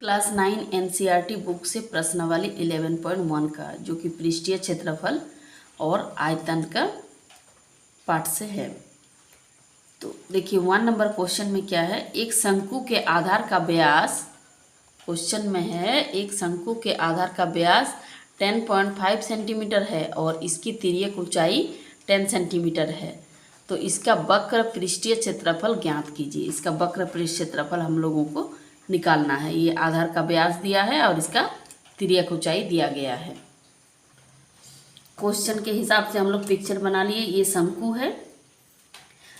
Class 9 NCERT book से प्रश्नावली 11.1 का जो कि पृष्ठीय क्षेत्रफल और आयतन का पाठ से है। तो देखिए 1 नंबर क्वेश्चन में क्या है, एक शंकु के आधार का व्यास, क्वेश्चन में है एक शंकु के आधार का व्यास 10.5 सेंटीमीटर है और इसकी तिर्यक ऊंचाई 10 सेंटीमीटर है। तो इसका वक्र पृष्ठीय क्षेत्रफल ज्ञात कीजिए। इसका वक्र पृष्ठ क्षेत्रफल हम लोगों को निकालना है। ये आधार का व्यास दिया है और इसका तिर्यक ऊंचाई दिया गया है। क्वेश्चन के हिसाब से हम लोग पिक्चर बना लिए। ये शंकु है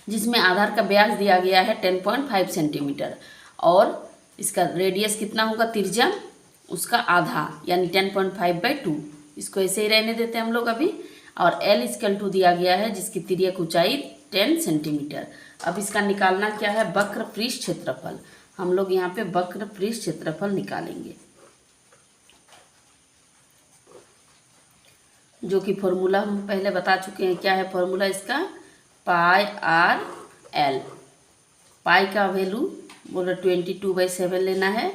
जिसमें आधार का व्यास दिया गया है 10.5 सेंटीमीटर और इसका रेडियस कितना होगा, त्रिज्या उसका आधा यानी 10.5/2। इसको ऐसे ही रहने देते हैं हम लोग अभी। और L=2 दिया गया है जिसकी तिर्यक ऊंचाई 10 सेंटीमीटर। अब इसका निकालना क्या है, वक्र पृष्ठ क्षेत्रफल। हम लोग यहाँ पे वक्र पृष्ठ क्षेत्रफल निकालेंगे, जो कि फॉर्मूला हम पहले बता चुके हैं। क्या है फॉर्मूला इसका, πr/l। पाई का वैल्यू बोला 22/7 लेना है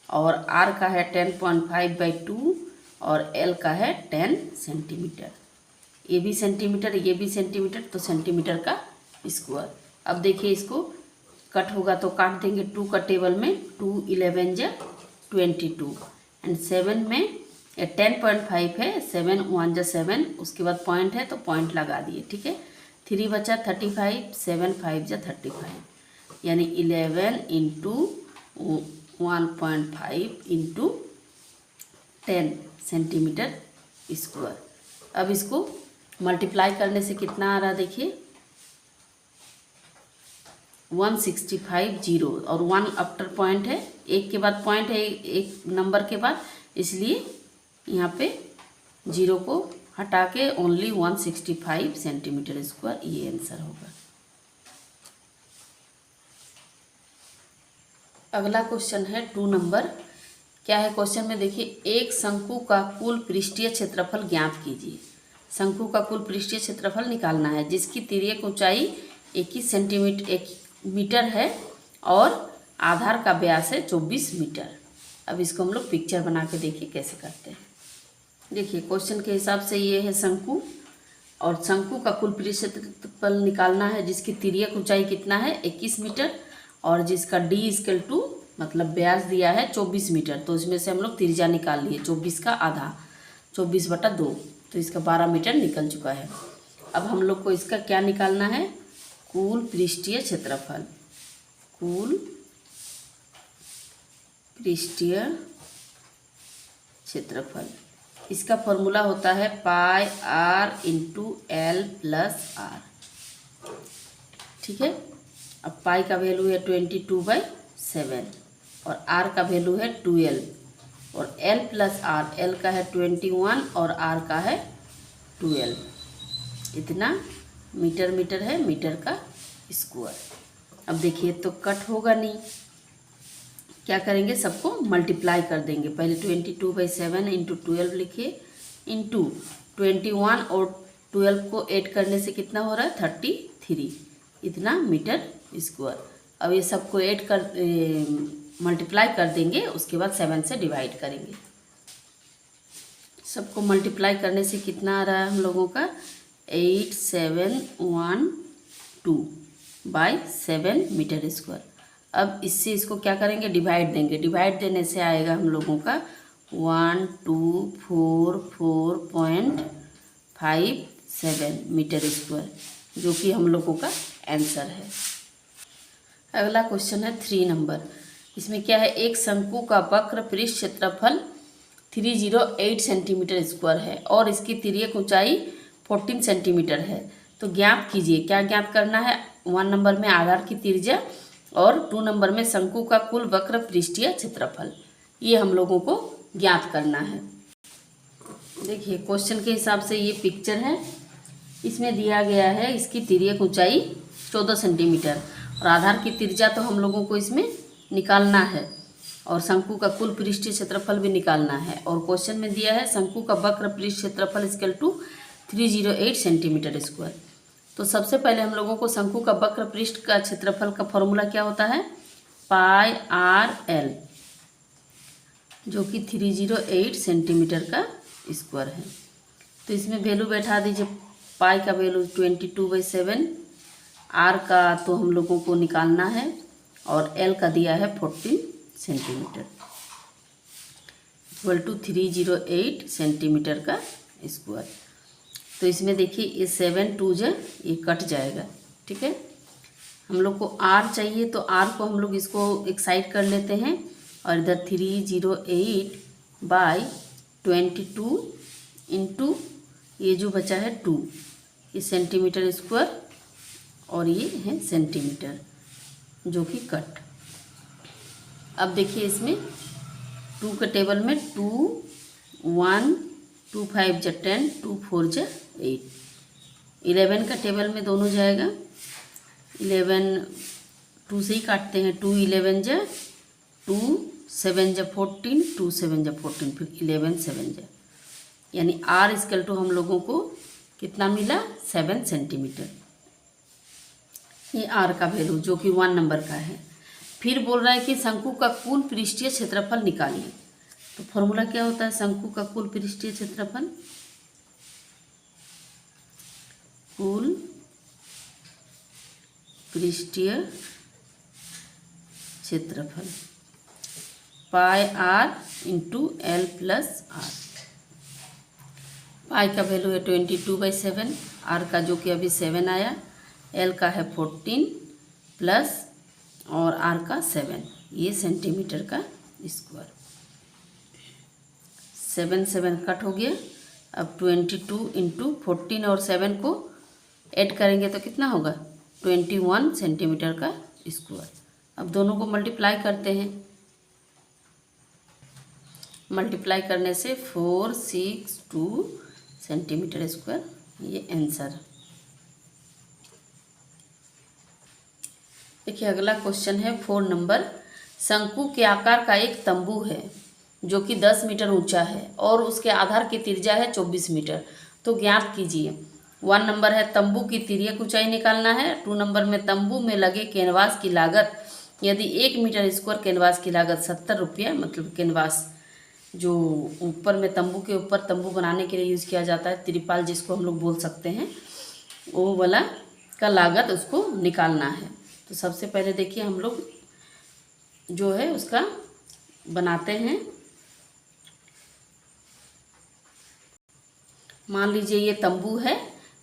और r का है 10.5/2 और l का है 10 सेंटीमीटर। ये भी सेंटीमीटर, ये भी सेंटीमीटर, तो सेंटीमीटर का स्क्वायर। अब देखिए इसको कट होगा तो काट देंगे। 2 का टेबल में 2 11 जा 22 एंड 7 में 10.5 है, 7 1 जा 7, उसके बाद पॉइंट है तो पॉइंट लगा दिए, ठीक है। 3 बचा 35, 7 5 जा 35 यानी 11 इंटू 1.5 इंटू 10 सेंटीमीटर स्क्वायर। अब इसको मल्टीप्लाई करने से कितना आ रहा देखिए, 165 जीरो और 1 आफ्टर पॉइंट है, एक के बाद पॉइंट है एक नंबर के बाद, इसलिए यहाँ पे जीरो को हटा के ओनली 165 सेंटीमीटर स्क्वायर ये आंसर होगा। अगला क्वेश्चन है 2 नंबर। क्या है क्वेश्चन में देखिए, एक शंकु का कुल पृष्ठीय क्षेत्रफल ज्ञात कीजिए। शंकु का कुल पृष्ठीय क्षेत्रफल निकालना है जिसकी तिर्यक ऊंचाई 21 सेंटीमीटर 1 मीटर है और आधार का व्यास है 24 मीटर। अब इसको हम लोग पिक्चर बना के देखिए कैसे करते हैं। देखिए क्वेश्चन के हिसाब से ये है शंकु और शंकु का कुल पृष्ठीय क्षेत्रफल निकालना है जिसकी तिर्यक ऊंचाई कितना है 21 मीटर और जिसका d= मतलब व्यास दिया है 24 मीटर। तो इसमें से हम लोग त्रिज्या निकाल लिए, 24 का आधा 24/2, तो इसका 12 मीटर निकल चुका है। अब हम लोग को इसका क्या निकालना है, कुल पृष्ठीय क्षेत्रफल। कुल पृष्ठीय क्षेत्रफल, इसका फॉर्मूला होता है πr/l+r, ठीक है। अब पाई का वैल्यू है 22/7 और r का वैल्यू है 12 और l+r, l का है 21 और r का है 12। इतना मीटर मीटर है, मीटर का स्क्वायर। अब देखिए तो कट होगा नहीं, क्या करेंगे, सबको मल्टीप्लाई कर देंगे। पहले 22/7 इंटू 12 लिखिए इंटू 21 और 12 को ऐड करने से कितना हो रहा है 33, इतना मीटर स्क्वायर। अब ये सबको ऐड कर मल्टीप्लाई कर देंगे, उसके बाद 7 से डिवाइड करेंगे। सबको मल्टीप्लाई करने से कितना आ रहा है हम लोगों का 8712/7 मीटर स्क्वायर। अब इससे इसको क्या करेंगे, डिवाइड देंगे। डिवाइड देने से आएगा हम लोगों का 1244.57 मीटर स्क्वायर, जो कि हम लोगों का आंसर है। अगला क्वेश्चन है 3 नंबर। इसमें क्या है, एक शंकु का वक्र पृष्ठ क्षेत्रफल 308 सेंटीमीटर स्क्वायर है और इसकी तिर्यक ऊंचाई 14 सेंटीमीटर है। तो ज्ञात कीजिए। क्या ज्ञात करना है, 1 नंबर में आधार की त्रिज्या और 2 नंबर में शंकु का कुल वक्र पृष्ठीय क्षेत्रफल, ये हम लोगों को ज्ञात करना है। देखिए क्वेश्चन के हिसाब से ये पिक्चर है, इसमें दिया गया है इसकी तिर्यक ऊंचाई 14 सेंटीमीटर और आधार की त्रिज्या तो हम लोगों को इसमें निकालना है और शंकु का कुल पृष्ठीय क्षेत्रफल भी निकालना है। और क्वेश्चन में दिया है शंकु का वक्र पृष्ठ क्षेत्रफल = 308 सेंटीमीटर स्क्वायर। तो सबसे पहले हम लोगों को शंकु का वक्र पृष्ठ का क्षेत्रफल का फॉर्मूला क्या होता है, πr/l। जो कि 308 सेंटीमीटर का स्क्वायर है। तो इसमें वैल्यू बैठा दीजिए। पाई का वैल्यू 22/7, आर का तो हम लोगों को निकालना है और एल का दिया है 14 सेंटीमीटर, इक्वल टू 308 सेंटीमीटर का स्क्वायर। तो इसमें देखिए ये 7 2 ये कट जाएगा, ठीक है। हम लोग को आर चाहिए, तो आर को हम लोग इसको एक साइड कर लेते हैं और इधर 308/22 इंटू ये जो बचा है 2, ये सेंटीमीटर स्क्वायर और ये है सेंटीमीटर, जो कि कट। अब देखिए इसमें 2 के टेबल में 2 1 2 5 जा 10, 2 4 जा 8, 11 का टेबल में दोनों जाएगा। 11 2 से ही काटते हैं, 2 11 जा 2 7 जा 14, 2 7 जा 14, फिर 11 7 जा, यानी आर इक्वल टू हम लोगों को कितना मिला 7 सेंटीमीटर। ये आर का वैल्यू जो कि 1 नंबर का है। फिर बोल रहा है कि शंकु का कुल पृष्ठीय क्षेत्रफल निकालिए। तो फॉर्मूला क्या होता है शंकु का कुल पृष्ठीय क्षेत्रफल? कुल पृष्ठीय क्षेत्रफल pi R into L plus R. Pi का वैल्यू है 22/7, आर का जो कि अभी 7 आया, एल का है 14 प्लस और आर का 7, ये सेंटीमीटर का स्क्वायर। 7 7 कट हो गया। अब 22 इंटू 14 और 7 को ऐड करेंगे तो कितना होगा 21 सेंटीमीटर का स्क्वायर। अब दोनों को मल्टीप्लाई करते हैं, मल्टीप्लाई करने से 462 सेंटीमीटर स्क्वायर, ये आंसर। देखिए अगला क्वेश्चन है 4 नंबर। शंकु के आकार का एक तंबू है जो कि 10 मीटर ऊंचा है और उसके आधार की त्रिज्या है 24 मीटर। तो ज्ञात कीजिए। 1 नंबर है तंबू की तिर्यक ऊंचाई निकालना है। 2 नंबर में तंबू में लगे कैनवास की लागत, यदि 1 मीटर स्क्वायर कैनवास की लागत 70 रुपया, मतलब कैनवास जो ऊपर में तंबू के ऊपर तंबू बनाने के लिए यूज़ किया जाता है, त्रिपाल जिसको हम लोग बोल सकते हैं, वो वाला का लागत उसको निकालना है। तो सबसे पहले देखिए हम लोग जो है उसका बनाते हैं। मान लीजिए ये तंबू है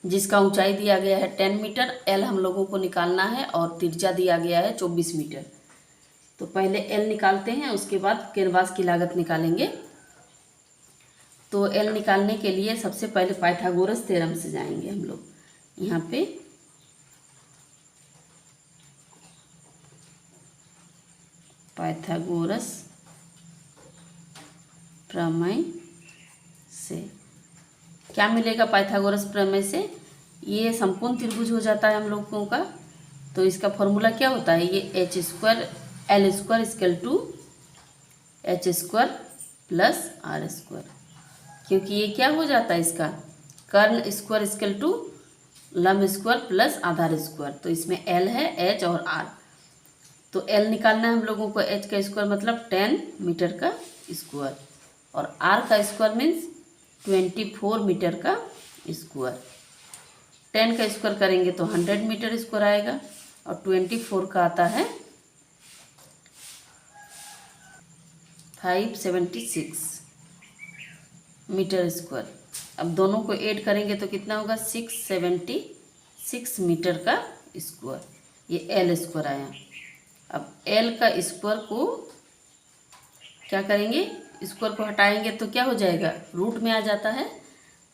जिसका ऊंचाई दिया गया है 10 मीटर, एल हम लोगों को निकालना है और त्रिज्या दिया गया है 24 मीटर। तो पहले एल निकालते हैं, उसके बाद कैनवास की लागत निकालेंगे। तो एल निकालने के लिए सबसे पहले पाइथागोरस थ्योरम से जाएंगे हम लोग। यहाँ पे पाइथागोरस प्रमेय से क्या मिलेगा? पाइथागोरस प्रमेय से ये समकोण त्रिभुज हो जाता है हम लोगों का। तो इसका फॉर्मूला क्या होता है? ये H square L square equal to H square plus R square, क्योंकि ये क्या हो जाता है इसका कर्ण स्क्वायर इक्वल टू लंब स्क्वायर प्लस आधार स्क्वायर। तो इसमें एल है, एच और आर। तो एल निकालना है हम लोगों को, एच का स्क्वायर मतलब 10 मीटर का स्क्वायर और आर का स्क्वायर मीन्स 24 मीटर का स्क्वायर। 10 का स्क्वायर करेंगे तो 100 मीटर स्क्वायर आएगा और 24 का आता है 576 मीटर स्क्वायर। अब दोनों को ऐड करेंगे तो कितना होगा 676 मीटर का स्क्वायर। ये एल स्क्वायर आया। अब एल का स्क्वायर को क्या करेंगे, स्क्वायर को हटाएंगे तो क्या हो जाएगा, रूट में आ जाता है।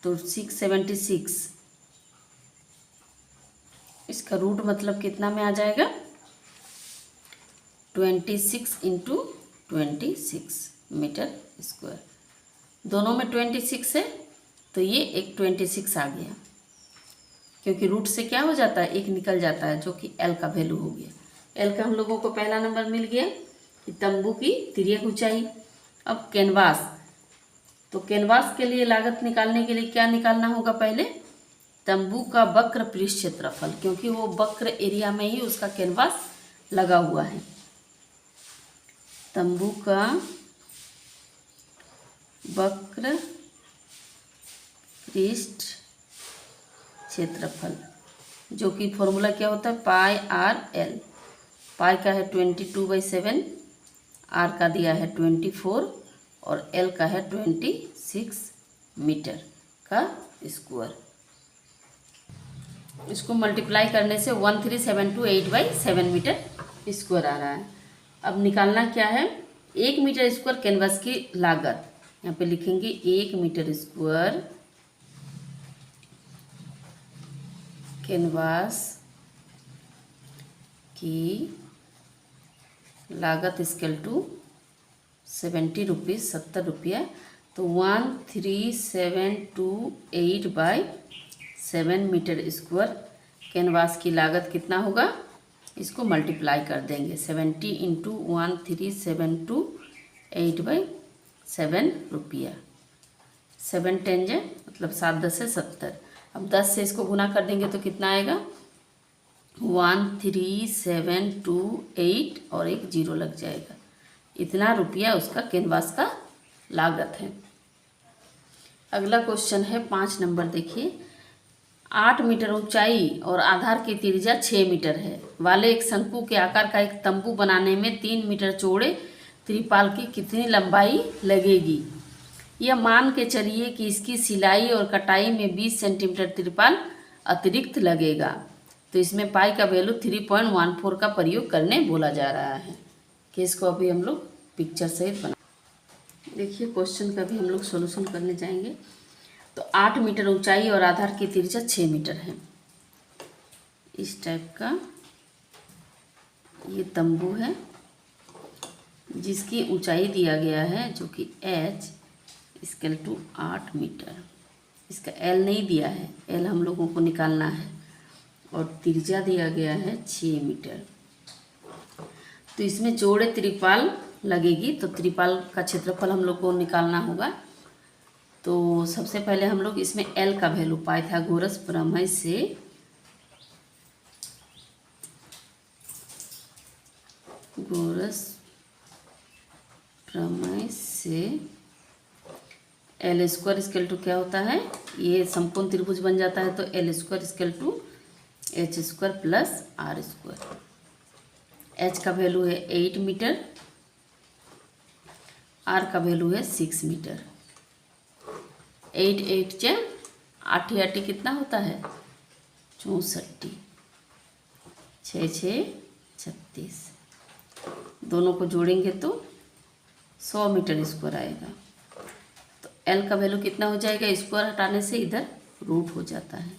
तो 676 इसका रूट मतलब कितना में आ जाएगा 26 इंटू 26 मीटर स्क्वायर। दोनों में 26 है तो ये एक 26 आ गया, क्योंकि रूट से क्या हो जाता है एक निकल जाता है, जो कि एल का वैल्यू हो गया। एल का हम लोगों को पहला नंबर मिल गया कि तंबू की तिर्यक ऊंचाई। अब कैनवास, तो कैनवास के लिए लागत निकालने के लिए क्या निकालना होगा, पहले तंबू का वक्र पृष्ठ क्षेत्रफल, क्योंकि वो वक्र एरिया में ही उसका कैनवास लगा हुआ है। तंबू का वक्र पृष्ठ क्षेत्रफल, जो कि फॉर्मूला क्या होता है, पाई आर एल। पाई का है 22/7, आर का दिया है 24 और एल का है 26 मीटर का स्क्वायर। इसको मल्टीप्लाई करने से 13728/7 मीटर स्क्वायर आ रहा है। अब निकालना क्या है, 1 मीटर स्क्वायर कैनवास की लागत, यहाँ पे लिखेंगे 1 मीटर स्क्वायर कैनवास की लागत स्केल टू 70 रुपीज़, 70 रुपया। तो 13728/7 मीटर स्क्वायर कैनवास की लागत कितना होगा, इसको मल्टीप्लाई कर देंगे। 70 इंटू 13728/7 रुपया। 7 10 जे मतलब 7 10 से 70। अब 10 से इसको गुना कर देंगे तो कितना आएगा, 13728 और एक जीरो लग जाएगा। इतना रुपया उसका कैनवास का लागत है। अगला क्वेश्चन है 5 नंबर, देखिए 8 मीटर ऊंचाई और आधार की त्रिज्या 6 मीटर है वाले एक शंकु के आकार का एक तंबू बनाने में 3 मीटर चौड़े त्रिपाल की कितनी लंबाई लगेगी। यह मान के चलिए कि इसकी सिलाई और कटाई में 20 सेंटीमीटर त्रिपाल अतिरिक्त लगेगा। तो इसमें पाई का वैल्यू 3.14 का प्रयोग करने बोला जा रहा है कि इसको अभी हम लोग पिक्चर सहित बना। देखिए क्वेश्चन का भी हम लोग सॉल्यूशन करने जाएंगे। तो 8 मीटर ऊंचाई और आधार की त्रिज्या 6 मीटर है। इस टाइप का ये तंबू है जिसकी ऊंचाई दिया गया है जो कि h इक्वल टू 8 मीटर। इसका L नहीं दिया है, L हम लोगों को निकालना है। और त्रिज्या दिया गया है 6 मीटर। तो इसमें चौड़े त्रिपाल लगेगी, तो त्रिपाल का क्षेत्रफल हम लोग को निकालना होगा। तो सबसे पहले हम लोग इसमें L का वैल्यू पाइथागोरस प्रमेय से L स्क्वायर इक्वल टू क्या होता है, ये समकोण त्रिभुज बन जाता है। तो L square equal to h square plus r square. h का वैल्यू है 8 मीटर, r का वैल्यू है 6 मीटर। 8 8 चे 8 8 कितना होता है 64, 6 6 36। दोनों को जोड़ेंगे तो 100 मीटर स्क्वायर आएगा। तो L का वैल्यू कितना हो जाएगा, स्क्वायर हटाने से इधर रूट हो जाता है।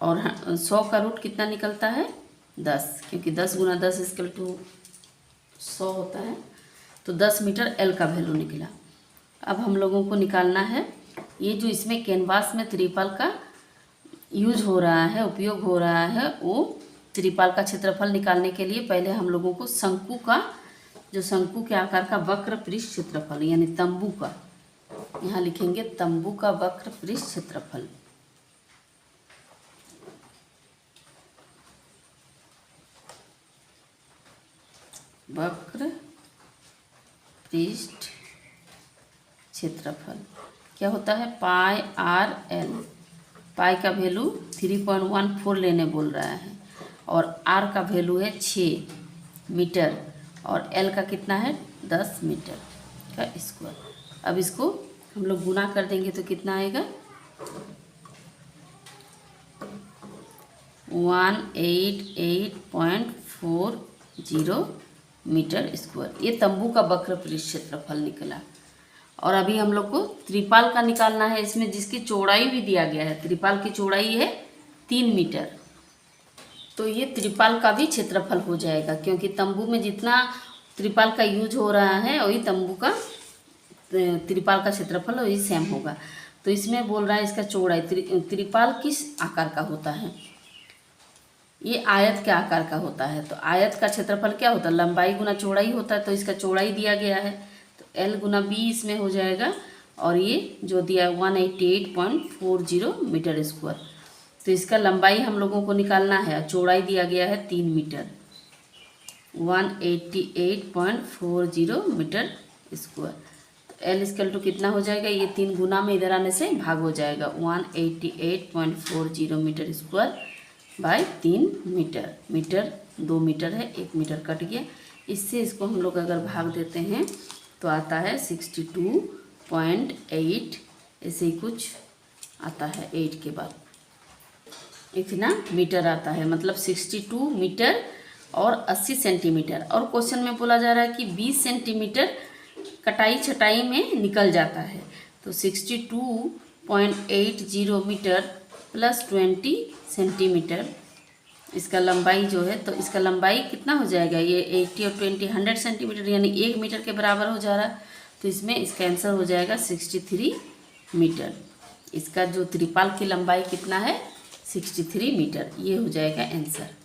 और 100 का रूट कितना निकलता है 10, क्योंकि 10 गुना 10 इक्वल टू 100 होता है। तो 10 मीटर L का वैल्यू निकला। अब हम लोगों को निकालना है ये जो इसमें कैनवास में त्रिपाल का यूज हो रहा है, उपयोग हो रहा है, वो त्रिपाल का क्षेत्रफल निकालने के लिए पहले हम लोगों को शंकु का, जो शंकु के आकार का वक्र पृष्ठ क्षेत्रफल यानी तंबू का, यहाँ लिखेंगे तंबू का वक्र पृष्ठ क्षेत्रफल। वक्र पृष्ठ क्षेत्रफल क्या होता है, पाई आर एल। पाई का वैल्यू 3.14 लेने बोल रहा है और आर का वैल्यू है 6 मीटर और एल का कितना है 10 मीटर का स्क्वायर। अब इसको हम लोग गुना कर देंगे तो कितना आएगा 188.40 मीटर स्क्वायर। ये तंबू का वक्र पृष्ठ क्षेत्रफल निकला। और अभी हम लोग को त्रिपाल का निकालना है, इसमें जिसकी चौड़ाई भी दिया गया है। त्रिपाल की चौड़ाई है 3 मीटर। तो ये त्रिपाल का भी क्षेत्रफल हो जाएगा, क्योंकि तंबू में जितना त्रिपाल का यूज हो रहा है वही तंबू का त्रिपाल का क्षेत्रफल वही सेम होगा। तो इसमें बोल रहा है इसका चौड़ाई, त्रिपाल किस आकार का होता है, ये आयत के आकार का होता है। तो आयत का क्षेत्रफल क्या होता है, लंबाई गुना चौड़ाई होता है। तो इसका चौड़ाई दिया गया है तो L गुना B इसमें हो जाएगा। और ये जो दिया है 188.40 मीटर स्क्वायर। तो इसका लंबाई हम लोगों को निकालना है, चौड़ाई दिया गया है 3 metre, 188.40 metre square. L equal to कितना हो जाएगा, ये 3 गुना में इधर आने से भाग हो जाएगा, 188.40 metre square by 3 metre. Metre 2 metre है, 1 मीटर कट गया। इससे इसको हम लोग अगर भाग देते हैं तो आता है 62.8, ऐसे ही कुछ आता है, 8 के बाद इतना मीटर आता है, मतलब 62 मीटर और 80 सेंटीमीटर। और क्वेश्चन में बोला जा रहा है कि 20 सेंटीमीटर कटाई छटाई में निकल जाता है, तो 62.80 मीटर प्लस 20 सेंटीमीटर इसका लंबाई जो है, तो इसका लंबाई कितना हो जाएगा, ये 80 और 20 100 सेंटीमीटर, यानी 1 मीटर के बराबर हो जा रहा है। तो इसमें इसका आंसर हो जाएगा 63 मीटर। इसका जो त्रिपाल की लंबाई कितना है, 63 मीटर, ये हो जाएगा आंसर।